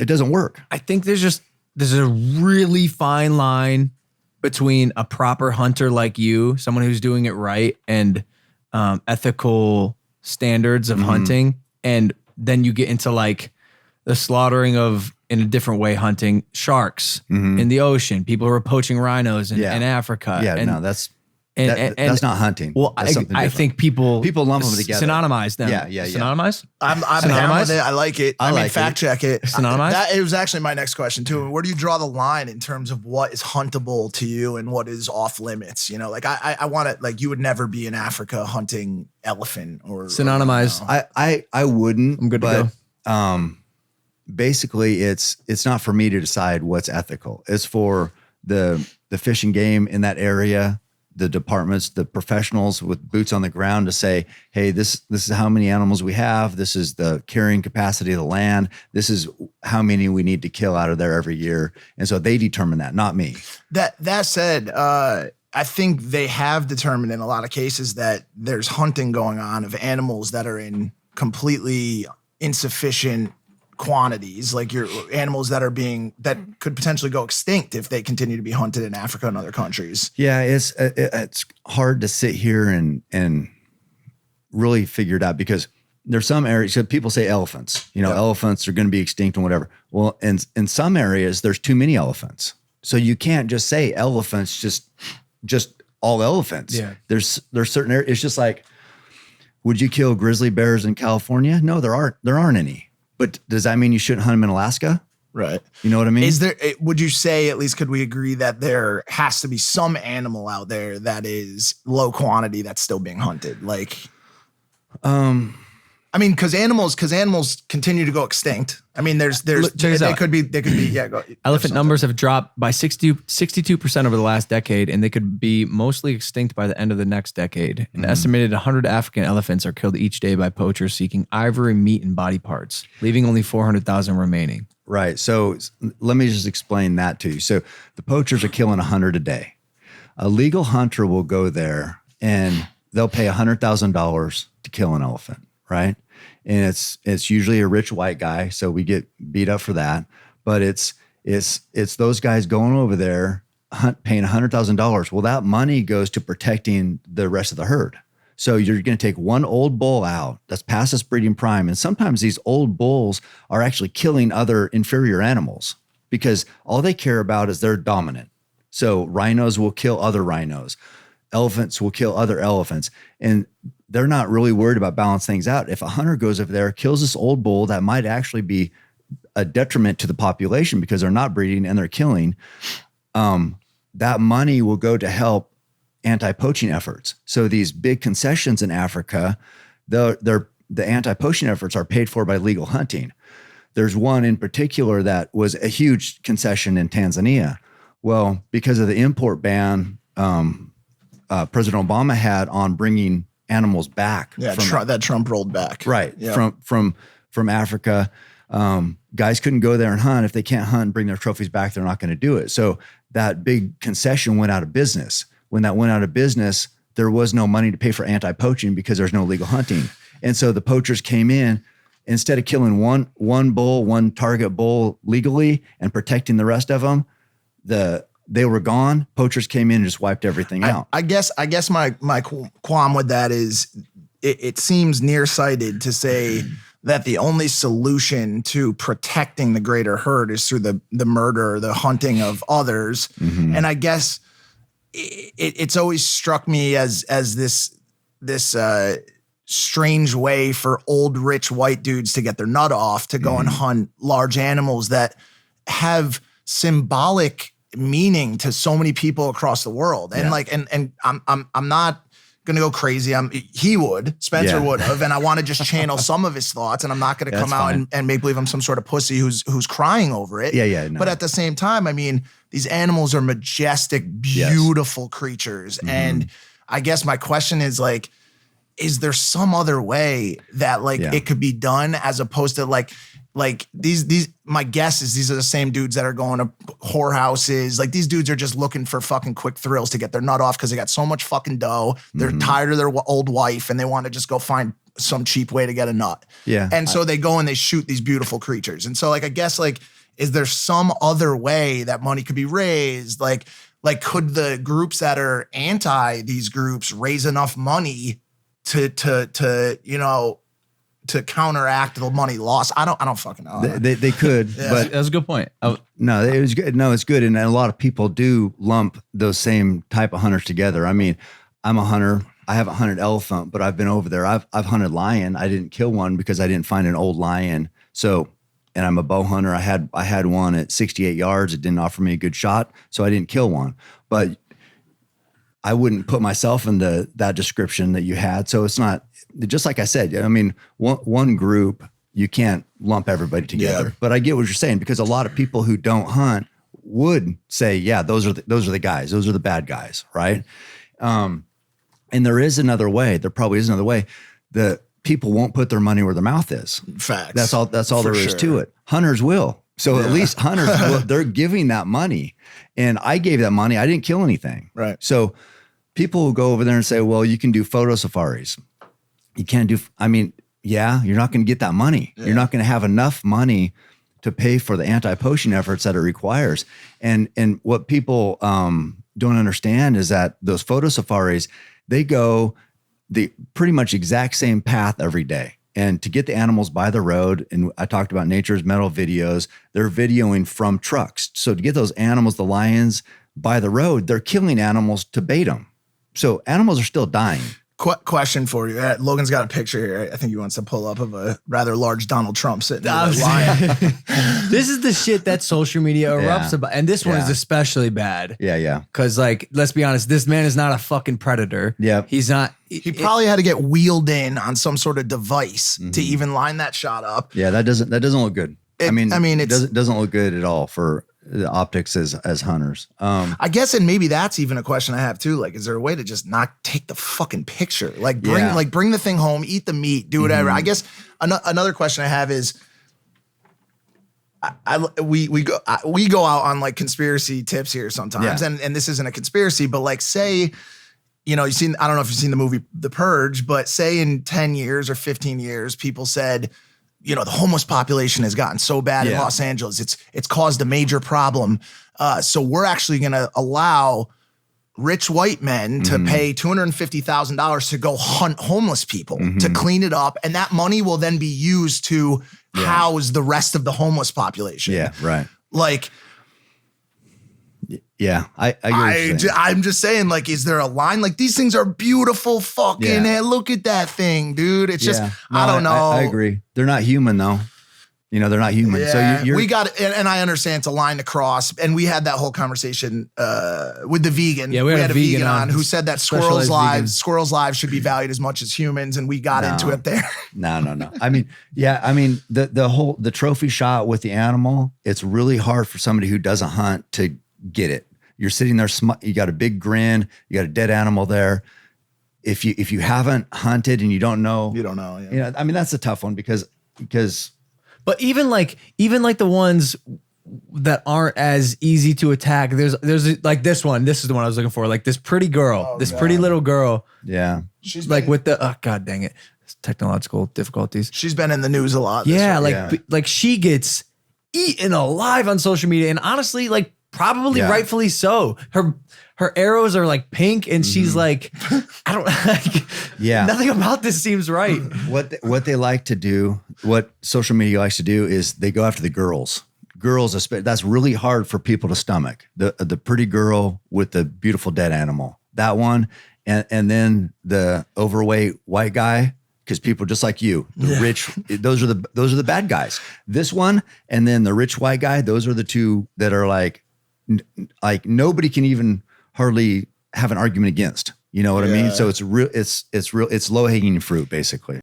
It doesn't work. I think there's a really fine line between a proper hunter like you, someone who's doing it right, and ethical standards of hunting. And then you get into like the slaughtering of, in a different way, hunting sharks in the ocean. People who are poaching rhinos in Africa. Yeah, and, no, that's and that's not hunting. Well, I think people lump them together. Synonymize them. Yeah. Synonymize? I'm down with it. I like it. I mean, fact check it. Synonymize? It was actually my next question too. Where do you draw the line in terms of what is huntable to you and what is off limits? You know, like I want to, like, you would never be in Africa hunting elephant or Synonymize. I wouldn't. I'm good to go. Basically, it's not for me to decide what's ethical. It's for the fish and game in that area, the departments, the professionals with boots on the ground to say, hey, this is how many animals we have. This is the carrying capacity of the land. This is how many we need to kill out of there every year. And so they determine that, not me. That said, I think they have determined in a lot of cases that there's hunting going on of animals that are in completely insufficient quantities, like your animals that could potentially go extinct if they continue to be hunted in Africa and other countries. Yeah, it's hard to sit here and really figure it out, because there's some areas, so people say elephants, elephants are going to be extinct and whatever. Well, in some areas, there's too many elephants. So you can't just say elephants, just all elephants. Yeah. There's certain areas. It's just like, would you kill grizzly bears in California? No, there aren't any. But does that mean you shouldn't hunt them in Alaska? Right. You know what I mean? Would you say, at least could we agree that there has to be some animal out there that is low quantity that's still being hunted? Like, I mean, because animals continue to go extinct. I mean, they could be, yeah. Elephant numbers have dropped by 62% over the last decade, and they could be mostly extinct by the end of the next decade. An estimated 100 African elephants are killed each day by poachers seeking ivory, meat, and body parts, leaving only 400,000 remaining. Right. So let me just explain that to you. So the poachers are killing 100 a day. A legal hunter will go there and they'll pay $100,000 to kill an elephant. Right. And it's usually a rich white guy. So we get beat up for that. But it's those guys going over there paying $100,000. Well, that money goes to protecting the rest of the herd. So you're going to take one old bull out that's past its breeding prime. And sometimes these old bulls are actually killing other inferior animals because all they care about is they're dominant. So rhinos will kill other rhinos. Elephants will kill other elephants. And they're not really worried about balancing things out. If a hunter goes over there, kills this old bull that might actually be a detriment to the population because they're not breeding and they're killing, that money will go to help anti-poaching efforts. So these big concessions in Africa, the anti-poaching efforts are paid for by legal hunting. There's one in particular that was a huge concession in Tanzania. Well, because of the import ban President Obama had on bringing animals back. Yeah, that Trump rolled back. Right. Yeah. From Africa. Guys couldn't go there and hunt. If they can't hunt and bring their trophies back, they're not going to do it. So that big concession went out of business. When that went out of business, there was no money to pay for anti-poaching because there's no legal hunting. And so the poachers came in, instead of killing one target bull legally and protecting the rest of them, they were gone. Poachers came in and just wiped everything out. I guess my qualm with that is it seems nearsighted to say that the only solution to protecting the greater herd is through the murder, the hunting of others. Mm-hmm. And I guess it's always struck me as this strange way for old rich white dudes to get their nut off to go and hunt large animals that have symbolic meaning to so many people across the world. And and I'm not gonna go crazy. Spencer would have, and I want to just channel some of his thoughts, and I'm not gonna come out and make believe I'm some sort of pussy who's crying over it. No. But at the same time, I mean, these animals are majestic, beautiful creatures. Mm-hmm. And I guess my question is like, is there some other way that it could be done as opposed to like these, my guess is these are the same dudes that are going to whorehouses. Like these dudes are just looking for fucking quick thrills to get their nut off because they got so much fucking dough. They're tired of their old wife and they want to just go find some cheap way to get a nut. Yeah. And so they go and they shoot these beautiful creatures. And so like, I guess like, is there some other way that money could be raised? Like could the groups that are anti these groups raise enough money to you know, to counteract the money lost? I don't fucking know. They could, but That's a good point. no, it was good. No, it's good. And a lot of people do lump those same type of hunters together. I mean, I'm a hunter. I haven't hunted elephant, but I've been over there. I've hunted lion. I didn't kill one because I didn't find an old lion. So, and I'm a bow hunter. I had one at 68 yards. It didn't offer me a good shot, so I didn't kill one. But I wouldn't put myself into that description that you had. So it's not, just like I said, I mean, one group, you can't lump everybody together. Yeah. But I get what you're saying, because a lot of people who don't hunt would say, yeah, those are the guys. Those are the bad guys, right? And there is another way. There probably is another way. The people won't put their money where their mouth is. Facts. That's all there is to it. Hunters will. So at least hunters, they're giving that money. And I gave that money. I didn't kill anything. Right. So people will go over there and say, well, you can do photo safaris. You can't do, I mean, yeah, you're not going to get that money. Yeah. You're not going to have enough money to pay for the anti-poaching efforts that it requires. And what people don't understand is that those photo safaris, they go the pretty much exact same path every day. And to get the animals by the road, and I talked about Nature's Metal videos, they're videoing from trucks. So to get those animals, the lions, by the road, they're killing animals to bait them. So animals are still dying. Question for you. Logan's got a picture here. I think he wants to pull up of a rather large Donald Trump sitting in a lion. This is the shit that social media erupts about. And this one is especially bad. Yeah. Because, like, let's be honest, this man is not a fucking predator. Yeah. He's not. He probably had to get wheeled in on some sort of device to even line that shot up. Yeah, that doesn't look good. I mean, it doesn't look good at all for the optics as hunters. I guess, and maybe that's even a question I have too. Like, is there a way to just not take the fucking picture? Like bring the thing home, eat the meat, do whatever. I guess another question I have is, we go out on like conspiracy tips here sometimes, and this isn't a conspiracy, but like say, you know, I don't know if you've seen the movie The Purge, but say in 10 years or 15 years, people said, you know, the homeless population has gotten so bad in Los Angeles. It's caused a major problem. So we're actually going to allow rich white men to pay $250,000 to go hunt homeless people, to clean it up. And that money will then be used to house the rest of the homeless population. Yeah, right. Like, yeah, I'm just saying, like, is there a line? Like, these things are beautiful fucking, hey, look at that thing, dude. It's just, I don't know. I agree. They're not human though. You know, they're not human. Yeah, so we got it. And I understand it's a line to cross. And we had that whole conversation with the vegan. Yeah, we had a vegan on who said that squirrels' lives should be valued as much as humans. And we got into it there. No. I mean, the trophy shot with the animal, it's really hard for somebody who doesn't hunt to get it. You're sitting there, you got a big grin, you got a dead animal there. If you haven't hunted and you don't know. You don't know. Yeah. You know, I mean, that's a tough one because. But even like the ones that aren't as easy to attack, there's like this one. This is the one I was looking for. Like this pretty girl, pretty little girl. Yeah. She's like with the god dang it, technological difficulties. She's been in the news a lot. Yeah, like she gets eaten alive on social media, and honestly, like probably rightfully so. Her arrows are like pink, and she's like, I don't like. Yeah, nothing about this seems right. What they like to do, what social media likes to do, is they go after the girls. Girls, that's really hard for people to stomach. The pretty girl with the beautiful dead animal, that one, and then the overweight white guy. Because people just like you, the rich, those are the bad guys. This one, and then the rich white guy, those are the two that are like nobody can even hardly have an argument against. You know what I mean? So it's low hanging fruit, basically.